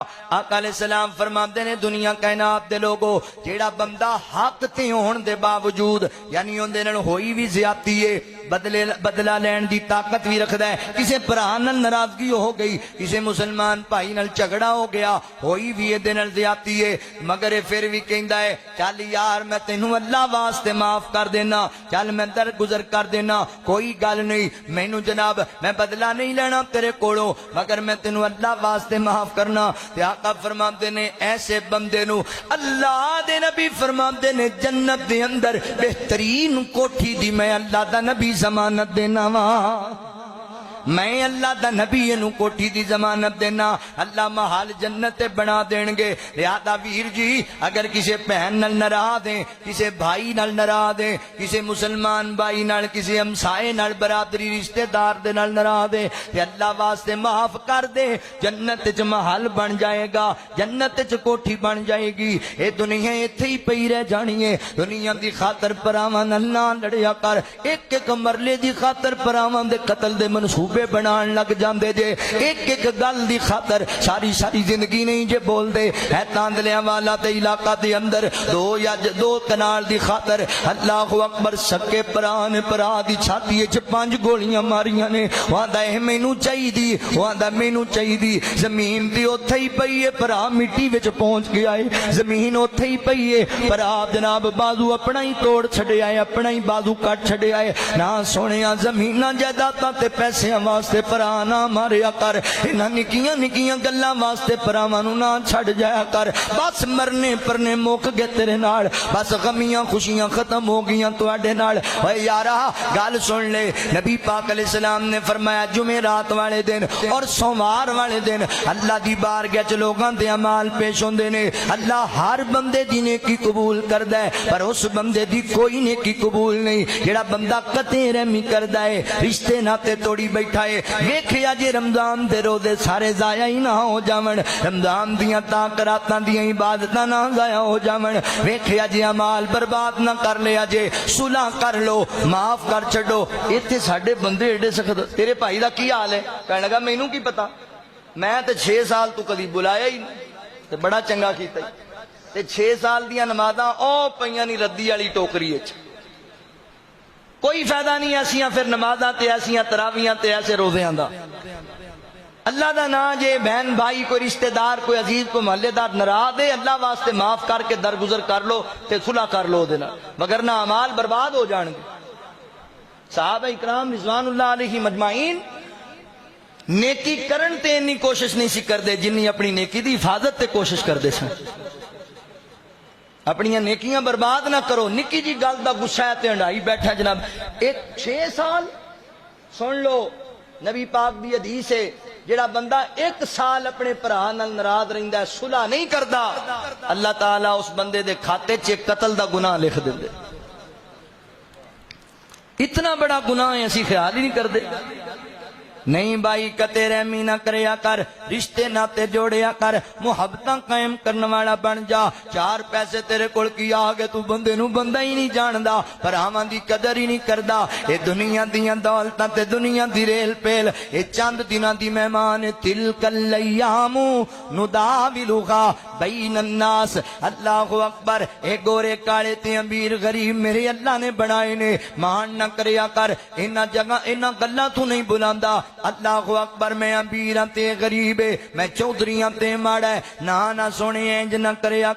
آقا علیہ السلام فرماتے نے دنیا کائنات دے لوگو جیڑا بندہ حق تے ہون دے باوجود یعنی اون دے نال ہوئی بھی زیادتی ہے بدلہ لین دی طاقت بھی رکھدا ہے کسے بھرا نال ناراضگی ہو گئی کسے مسلمان بھائی نال جھگڑا ہو گیا ہوئی بھی دے نال زیادتی ہے مگر پھر بھی کہندا ہے چل یار میں تینوں اللہ واسطے معاف کر دینا چل میں درگزر کر دینا کوئی گل نہیں مینوں جناب میں بدلہ نہیں لینا تیرے کولوں مگر میں تینوں اللہ واسطے معاف کرنا تے آقا فرماندے نے ایسے بندے نو اللہ دے نبی فرماندے نے جنت دے اندر بہترین کوٹھی دی میں اللہ دا نبی ضمانت دینا وا میں اللہ دا نبی نو کوٹھی دی ضمانت دینا اللہ محل جنت بنا دین گے لہذا ویر جی اگر کسے بہن نال ناراض ہیں کسے بھائی نال ناراض ہیں کسے مسلمان بھائی نال کسے ہمسائے نال برادری رشتہ دار دے نال ناراض ہیں تے اللہ واسطے معاف کر دے جنت وچ محل بن جائے گا جنت وچ کوٹھی بن جائے گی اے دنیا ایتھے ہی پئی رہ جانی ہے دنیا دی خاطر پراواں نال نہ لڑیا کر ایک ایک مرلے دی خاطر پراواں دے قتل دے منصوبے بنان لگ جاندے جے ایک ایک گل دی خاطر ساری زندگی نہیں جے بول دے ہے تاندلیاں والا تے علاقہ دے اندر دو کنال دی خاطر اللہ اکبر سکے پران پرا دی چھاتی وچ 5 گولیاں ماریاں نے واندا اے مینوں چاہیدی واندا مینوں چاہیدی زمین دی اوتھے ہی پئی اے پرا مٹی وچ پہنچ گیا اے زمین اوتھے ہی پئی اے پرا جناب بازو اپنا ہی توڑ چھڈیا اے اپنا ہی بازو کٹ چھڈیا اے نہ سونیا زمیناں جائیداداں تے پیسے واسطے پرانا ماریا کر انہاں نکیاں نکیاں گلاں واسطے پراواں نوں نہ چھڈ جایا کر بس مرنے پرنے مک گئے تیرے نال بس غمیاں خوشیاں ختم ہو گئیاں تواڈے نال اوے یارا گل سن لے نبی پاک علیہ السلام نے فرمایا جمعرات والے دن اور سوموار والے دن اللہ دی بارگاہ وچ لوگاں دے اعمال پیش ہوندے نے اللہ ہر بندے دی نیکی قبول کردا ہے پر اس بندے دی کوئی نیکی قبول نہیں جڑا بندہ قطع رحمی کردا ہے رشتے ناتے توڑی بیٹھا ویکھیا جے رمضان دے روزے سارے ضائع ہی نہ ہو جاون رمضان دیاں تاکراتاں دیاں عبادتاں نہ ضائع ہو جاون ویکھیا جے اعمال برباد نہ کر لیا جے صلح کر لو معاف کر چھڈو ایتھے ساڈے بندے ایڈے سخت تیرے بھائی دا کی حال ہے کہنے لگا مینوں کی پتا میں تے 6 سال تو کدی بلایا ہی نہیں تے بڑا چنگا کیتا تے 6 سال دیاں نمازاں او پئیاں نہیں ردی والی ٹوکری وچ کوئی فائدہ نہیں ایسیاں پھر نمازاں تے ایسیاں تراویحاں تے ایسے روزیاں دا اللہ دا نا جے بہن بھائی کوئی رشتہ دار کوئی عزیز کوئی محلے دار ناراض ہے اللہ واسطے معاف کر کے درگزر کر لو تے صلح کر لو دے نال مگر نہ اعمال برباد ہو جان گے صحابہ اکرام رضوان اللہ علیہ مجمعین نیکی کرن تے اتنی کوشش نہیں سی کردے جنی اپنی نیکی دی حفاظت تے کوشش کردے سن اپنی نیکیاں برباد نہ کرو نکی جی گل دا غصہ ہے تے ہنڈائی بیٹھا جناب ایک 6 سال سن لو نبی پاک دی حدیث ہے جڑا بندہ 1 سال اپنے بھرا نال ناراض رہندا ہے صلح نہیں کردا اللہ تعالیٰ اس بندے دے کھاتے چ قتل دا گناہ لکھ دیندے اتنا بڑا گناہ ہے اسی خیال ہی نہیں کردے نہیں بھائی قطع رحمی نہ کریا کر رشتے ناتے جوڑیا کر محبتاں قائم کرنے والا بن جا 4 پیسے تیرے کول کی آگے تو بندے نو بندہ ہی نہیں جاندا پراواں دی قدر ہی نہیں کردا اے دنیا دیاں دولتاں تے دنیا دی ریل پیل اے چند دناں دی مہمان تلک الایام نداولھا بین الناس اللہ اکبر اے گورے کالے تے امیر غریب میرے اللہ نے بنائے نے مان نہ کریا کر انہاں جگہ انہاں گلاں تو نہیں بلاندا اللہ اکبر میں امیراں تے غریب میں چودھریاں تے ماڑا نہ سونے انج نہ کریا